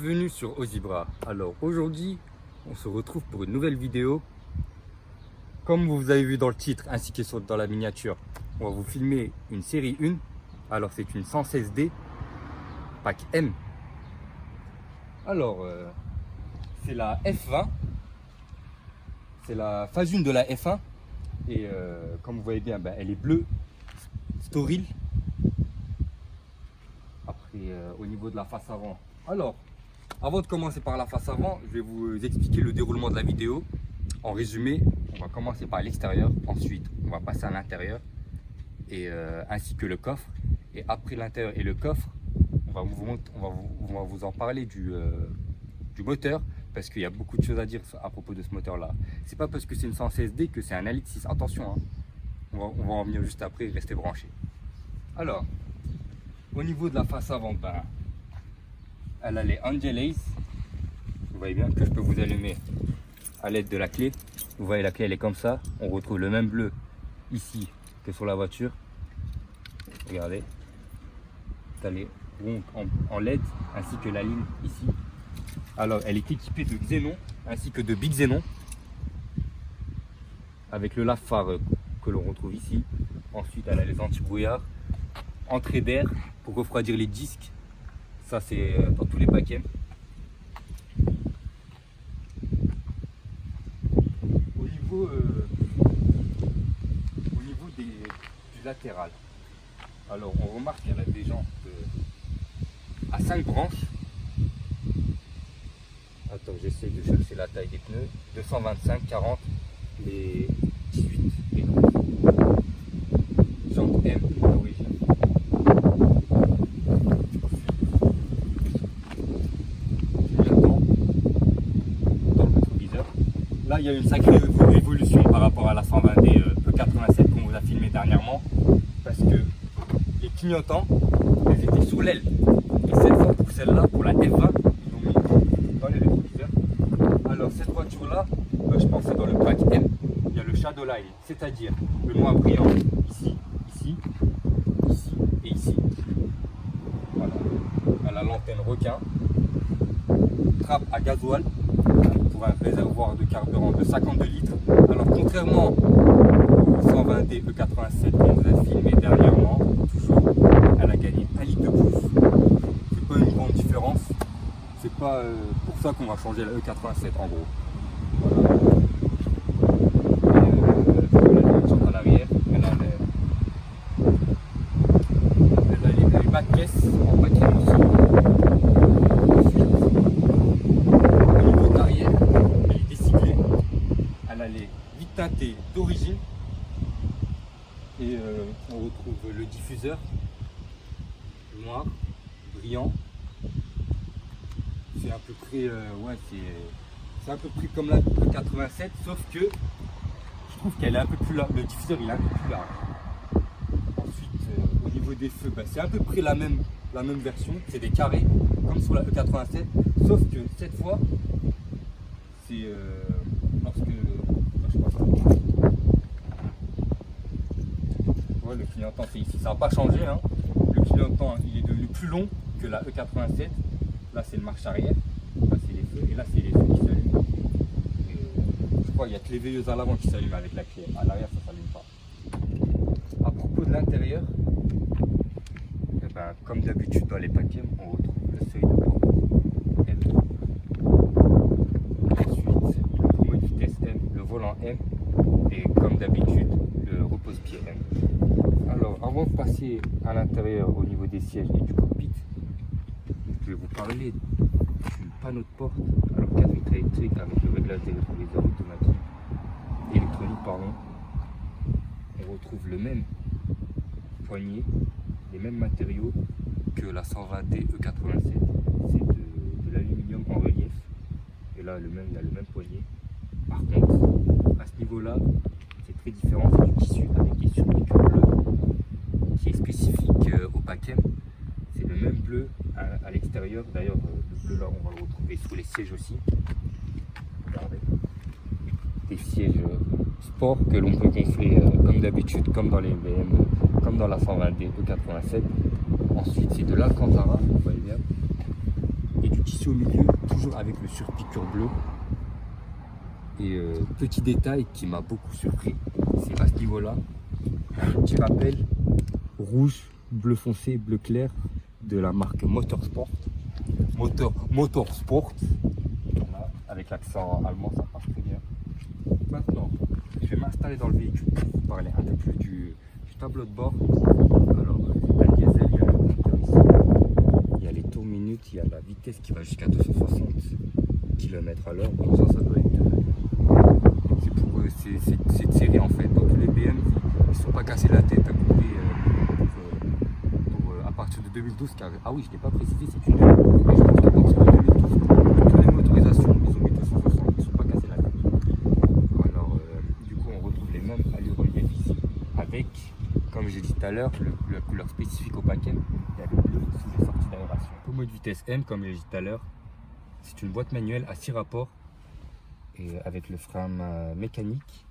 Bienvenue sur Ozibra. Alors aujourd'hui, on se retrouve pour une nouvelle vidéo. Comme vous avez vu dans le titre ainsi que dans la miniature, on va vous filmer une série 1. Alors c'est une 116D pack M. Alors c'est la F20. C'est la phase 1 de la F1. Et comme vous voyez bien, elle est bleue, Storil. Après au niveau de la face avant. Alors, avant de commencer par la face avant, je vais vous expliquer le déroulement de la vidéo. En résumé, on va commencer par l'extérieur, ensuite on va passer à l'intérieur, et ainsi que le coffre. Et après l'intérieur et le coffre, on va vous en parler du moteur, parce qu'il y a beaucoup de choses à dire à propos de ce moteur-là. C'est pas parce que c'est une 116D que c'est un Elite 6, attention, hein. On va en venir juste après, restez branchés. Alors, au niveau de la face avant, elle a les Angel Ace. Vous voyez bien que je peux vous allumer à l'aide de la clé. Vous voyez, la clé elle est comme ça. On retrouve le même bleu ici que sur la voiture. Regardez. Elle est ronde en LED ainsi que la ligne ici. Alors elle est équipée de xénon ainsi que de big xénon avec le lave-phare que l'on retrouve ici. Ensuite elle a les anti-brouillards, entrée d'air pour refroidir les disques. Ça c'est dans tous les paquets. Au niveau du latéral, alors on remarque qu'elle a des jantes à 5 branches. Attends, j'essaie de chercher la taille des pneus. 225, 40, les 18 et 12. Jante M d'origine. Là, il y a une sacrée évolution par rapport à la 120D E87 qu'on vous a filmé dernièrement, parce que les clignotants, elles étaient sur l'aile. Et cette fois, pour celle-là, pour la F20, ils l'ont mis dans les rétroviseurs. Alors cette voiture-là, je pense que c'est dans le pack M, il y a le shadow line, c'est-à-dire le noir brillant ici, ici, ici et ici. Voilà. Elle a l'antenne requin, trappe à gasoil, pour un réservoir de carburant de 52 litres. Alors contrairement au 120D E87 qu'on vous a filmé dernièrement, toujours, elle a gagné 1 litre de plus. C'est pas une grande différence. C'est pas pour ça qu'on va changer la E87 en gros. Voilà. En arrière, elle a les bas de caisse en paquet aussi. Teinté d'origine et on retrouve le diffuseur noir brillant. C'est à peu près c'est à peu près comme la 87, sauf que je trouve qu'elle est un peu plus large. Le diffuseur il est un peu plus large. Ensuite au niveau des feux, c'est à peu près la même version, c'est des carrés comme sur la E87, sauf que cette fois c'est le clignotant c'est ici, ça n'a pas changé, hein. Le clignotant il est devenu plus long que la E87. Là c'est le marche arrière, là c'est les feux et là c'est les feux qui s'allument. Je crois qu'il n'y a que les veilleuses à l'avant qui s'allument avec la clé, à l'arrière ça ne s'allume pas. À propos de l'intérieur, comme d'habitude dans les paquets, on retrouve le seuil de porte M. Ensuite le mode vitesse M, le volant M et comme d'habitude le repose-pied M. Alors, avant de passer à l'intérieur au niveau des sièges et du cockpit, je vais vous parler du panneau de porte. Alors, 4 vitres électriques avec le réglage des rétroviseurs électroniques, pardon. On retrouve le même poignet, les mêmes matériaux que la 120D E87. C'est de l'aluminium en relief. Et là, il y a le même poignet. Par contre, à ce niveau-là, c'est très différent, c'est du tissu avec des surpiqûres bleues qui est spécifique au pack M. C'est le même bleu à l'extérieur, d'ailleurs le bleu là on va le retrouver sous les sièges aussi. Regardez, des sièges sport que l'on peut gonfler comme d'habitude, comme dans les BM, comme dans la 120D E87. Ensuite c'est de l'Alcantara, vous voyez bien, et du tissu au milieu, toujours avec le surpiqûre bleu. Et petit détail qui m'a beaucoup surpris, c'est à ce niveau-là, un petit rappel rouge, bleu foncé, bleu clair de la marque Motorsport. Motorsport. Voilà, avec l'accent allemand, ça passe très bien. Maintenant, je vais m'installer dans le véhicule pour vous parler un peu plus du tableau de bord. Alors, la diesel, il y a le compteur ici, il y a les tours minutes, il y a la vitesse qui va jusqu'à 260 km/h. Bon, ça doit être. C'est pour cette série en fait. Donc, les BM, ils ne sont pas cassés la tête à couper à partir de 2012. Car, ah oui, je ne l'ai pas précisé, c'est une. Je pense qu'à partir de 2012, toutes les motorisations, ils ont mis 260, ils ne sont pas cassés la tête. Alors, du coup, on retrouve les mêmes allures relief ici, avec, comme j'ai dit tout à l'heure, la couleur spécifique au paquet. Il y a le bleu sous les sorties d'aération. Au mode vitesse M, comme j'ai dit tout à l'heure, c'est une boîte manuelle à 6 rapports et avec le frein mécanique.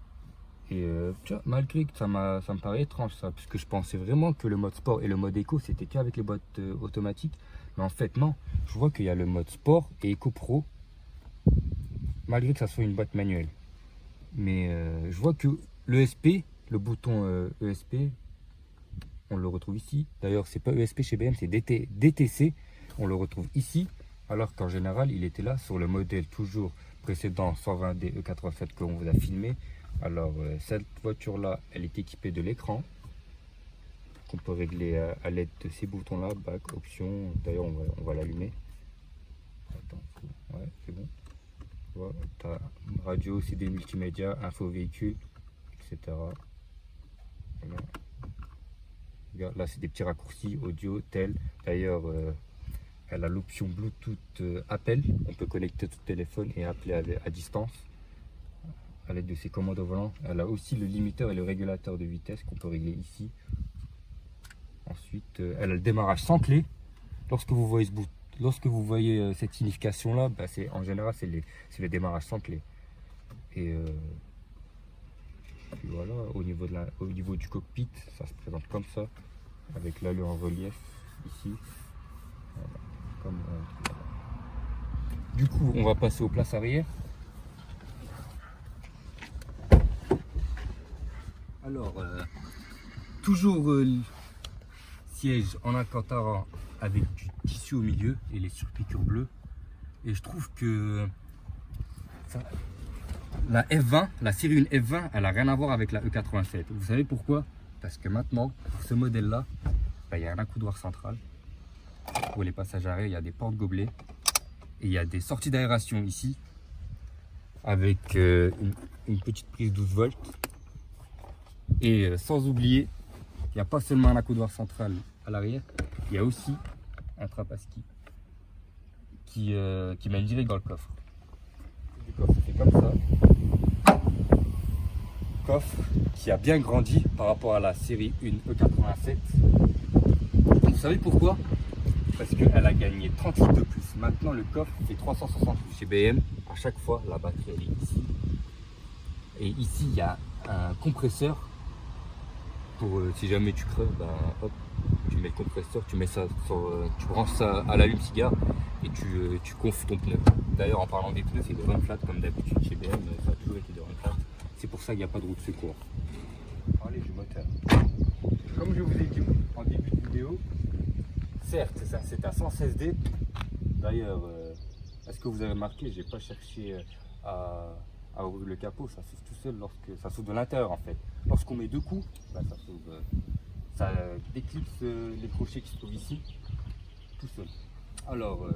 Et malgré que ça me paraît étrange ça, puisque je pensais vraiment que le mode sport et le mode éco c'était qu'avec les boîtes automatiques. Mais en fait non, je vois qu'il y a le mode sport et éco pro, malgré que ça soit une boîte manuelle. Mais je vois que l'ESP, le bouton ESP, on le retrouve ici. D'ailleurs c'est pas ESP chez BM, c'est DTC, on le retrouve ici. Alors qu'en général il était là sur le modèle toujours précédent 120D E87 qu'on vous a filmé. Alors cette voiture là elle est équipée de l'écran qu'on peut régler à l'aide de ces boutons là, back, option. D'ailleurs on va l'allumer. Attends, ouais c'est bon. Voilà, t'as radio, CD multimédia, info véhicule, etc. Voilà. Regarde, là c'est des petits raccourcis audio, tel. D'ailleurs elle a l'option Bluetooth appel, on peut connecter tout téléphone et appeler à distance à l'aide de ses commandes au volant. Elle a aussi le limiteur et le régulateur de vitesse qu'on peut régler ici. Ensuite, elle a le démarrage sans clé. Lorsque vous voyez cette signification là, bah en général c'est le démarrage sans clé. Et puis voilà, au niveau du cockpit, ça se présente comme ça, avec l'allure en relief ici. Voilà, du coup, on va passer aux places arrière. Alors, toujours siège en alcantara avec du tissu au milieu et les surpiqûres bleues. Et je trouve que la F20, la série 1 F20, elle n'a rien à voir avec la E87. Vous savez pourquoi? Parce que maintenant, pour ce modèle-là, il y a un accoudoir central. Pour les passages arrière, il y a des portes-gobelets. Et il y a des sorties d'aération ici, avec une petite prise 12 volts. Et sans oublier, il n'y a pas seulement un accoudoir central à l'arrière, il y a aussi un trapaski qui mène direct dans le coffre. Du coffre, c'est comme ça. Coffre qui a bien grandi par rapport à la série 1 E87. Vous savez pourquoi? Parce qu'elle a gagné 30 litres de plus. Maintenant, le coffre fait 360 litres. Chez BM, à chaque fois, la batterie elle est ici. Et ici, il y a un compresseur. Pour si jamais tu creves, ben, hop, tu mets le compresseur, tu branches ça à l'allume-cigare et tu gonfles ton pneu. D'ailleurs, en parlant des pneus, c'est des run flat comme d'habitude chez BM, ça a toujours été des run flat. C'est pour ça qu'il n'y a pas de roue de secours. Allez, du moteur. Comme je vous ai dit en début de vidéo, certes, c'est un 116D. D'ailleurs, est-ce que vous avez remarqué, j'ai pas cherché à ouvrir le capot, ça s'ouvre tout seul lorsque ça s'ouvre de l'intérieur en fait. Lorsqu'on met deux coups, ben, ça s'ouvre, ça déclipse les crochets qui se trouvent ici, tout seul. Alors,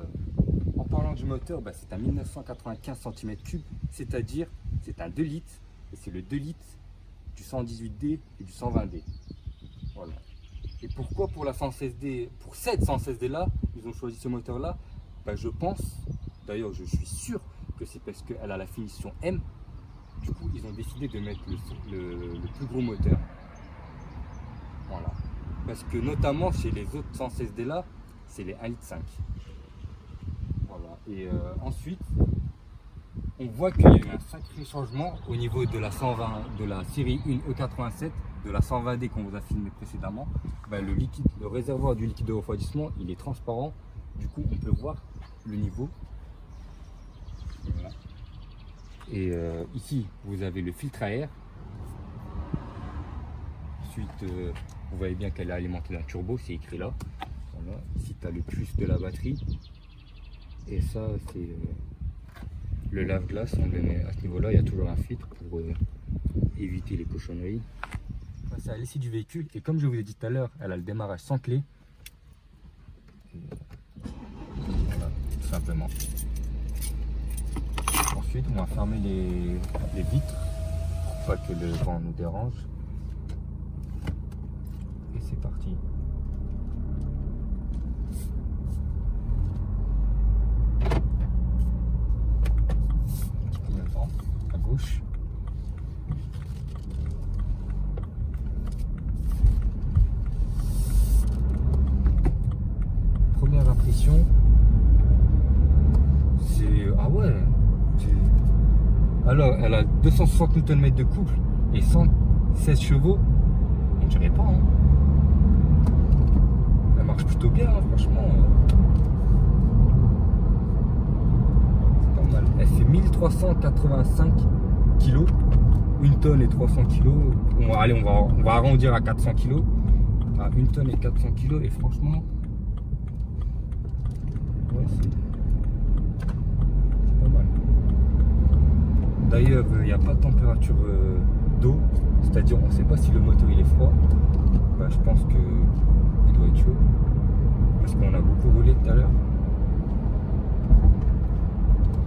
en parlant du moteur, ben, c'est un 1995 cm3, c'est-à-dire c'est un 2 litres, et c'est le 2 litres du 118D et du 120D. Voilà. Et pourquoi pour la 116D, pour cette 116D là, ils ont choisi ce moteur là? Ben, je pense, d'ailleurs je suis sûr que c'est parce qu'elle a la finition M. Du coup, ils ont décidé de mettre le plus gros moteur. Voilà. Parce que notamment chez les autres 116D là, c'est les 1,5 litre. Voilà. Et ensuite, on voit qu'il y a eu un sacré changement au niveau de la 120, de la série 1 E87, de la 120D qu'on vous a filmé précédemment. Ben, le réservoir du liquide de refroidissement, il est transparent. Du coup, on peut voir le niveau. Voilà. Et ici, vous avez le filtre à air. Ensuite, vous voyez bien qu'elle est alimentée d'un turbo, c'est écrit là. Voilà. Ici, tu as le plus de la batterie. Et ça, c'est le lave-glace. On le met à ce niveau-là. Il y a toujours un filtre pour éviter les cochonneries. C'est à l'essai du véhicule. Et comme je vous ai dit tout à l'heure, elle a le démarrage sans clé. Voilà, tout simplement. Ensuite, on va fermer les vitres pour pas que le vent nous dérange. Et c'est parti. Clignotant à gauche. Première impression, c'est... Ah ouais. Alors, elle a 260 Nm de couple et 116 chevaux. On dirait pas, hein. Elle marche plutôt bien, hein, franchement. C'est pas mal. Elle fait 1385 kg. 1 tonne et 300 kg. Allez, on va arrondir à 400 kg. À 1 tonne et 400 kg. Et franchement, ouais, c'est pas mal. D'ailleurs, il n'y a pas de température d'eau, c'est-à-dire on ne sait pas si le moteur il est froid. Bah, je pense qu'il doit être chaud, parce qu'on a beaucoup roulé tout à l'heure.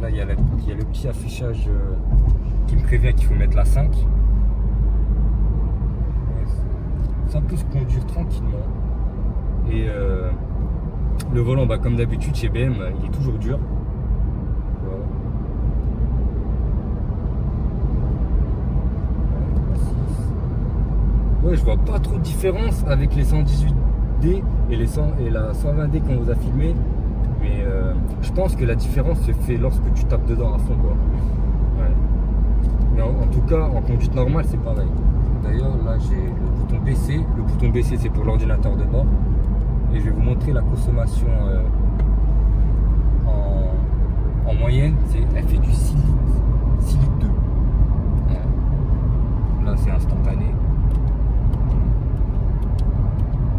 Là, il y a le petit affichage qui me prévient qu'il faut mettre la 5. Ça peut se conduire tranquillement. Et le volant, bah, comme d'habitude chez BM, il est toujours dur. Voilà. Ouais, je vois pas trop de différence avec les 118D et la 120D qu'on vous a filmé. Mais je pense que la différence se fait lorsque tu tapes dedans à fond, quoi. Ouais. Mais en tout cas, en conduite normale, c'est pareil. D'ailleurs, là, j'ai le bouton baisser. Le bouton baisser, c'est pour l'ordinateur de bord. Et je vais vous montrer la consommation en moyenne. Elle fait du 6 litres 2. Ouais. Là, c'est instantané.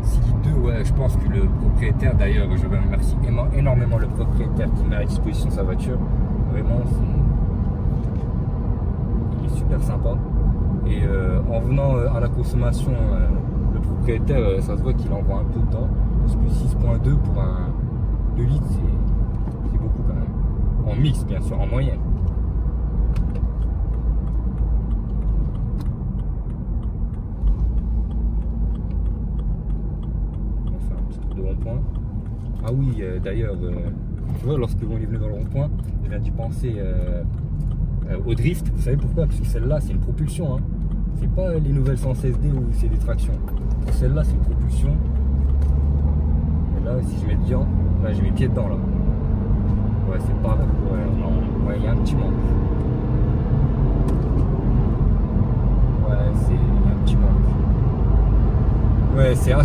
6 litres 2, ouais, je pense que le propriétaire, d'ailleurs, je remercie énormément le propriétaire qui met à disposition sa voiture. Vraiment, il est super sympa. Et en venant à la consommation, le propriétaire, ça se voit qu'il envoie un peu dedans. Parce que 6.2 pour un 2 litres, c'est beaucoup quand même. En mix, bien sûr, en moyenne. On va faire un petit tour de rond-point. Ah oui, d'ailleurs, tu vois, lorsque on est venu dans le rond-point, je viens d'y penser au drift. Vous savez pourquoi? Parce que celle-là, c'est une propulsion. Hein. C'est pas les nouvelles 116D où c'est des tractions. Pour celle-là, c'est une propulsion. Là, si je mets dedans, là j'ai mes pieds dedans là. Ouais, c'est pas vrai. Ouais, non, ouais, il y a un petit manque. Ouais, il y a un petit manque. Ouais, c'est à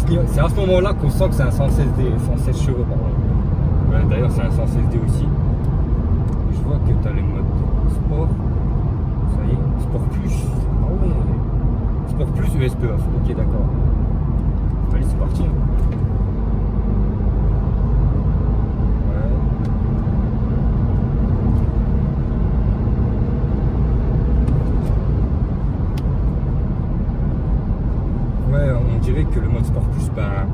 ce moment-là qu'on sent que c'est un 116D, 116 chevaux, pardon. Ouais, d'ailleurs, c'est un 116D aussi. Et je vois que tu as le mode sport. Ça y est, sport plus. Ah ouais. Sport plus ESP off. Ok, d'accord. Allez, c'est parti. On dirait que le mode sport plus, ben,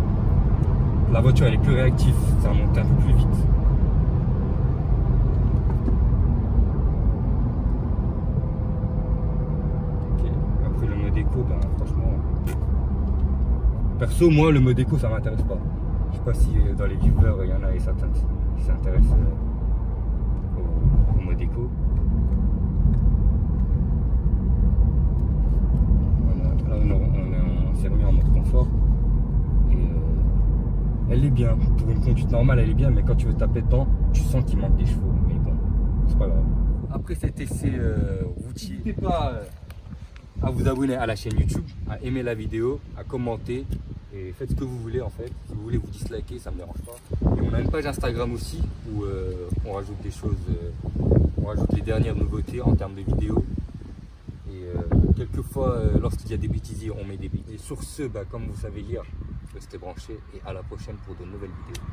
la voiture elle est plus réactive, ça monte un peu plus vite. Okay. Après le mode éco, ben, franchement, perso moi le mode éco ça m'intéresse pas. Je sais pas si dans les viewers il y en a et certains qui s'intéressent au mode éco. Voilà, là on s'est remis en mode confort. Et elle est bien. Pour une conduite normale, elle est bien, mais quand tu veux taper dedans, tu sens qu'il manque des chevaux. Mais bon, c'est pas grave. Après cet essai routier, n'hésitez pas à vous abonner à la chaîne YouTube, à aimer la vidéo, à commenter et faites ce que vous voulez en fait. Si vous voulez vous disliker, ça me dérange pas. Et on a une page Instagram aussi où on rajoute des choses, on rajoute les dernières nouveautés en termes de vidéos. Et quelquefois, lorsqu'il y a des bêtises, on met des bêtises. Et sur ce, comme vous savez lire, restez branchés et à la prochaine pour de nouvelles vidéos.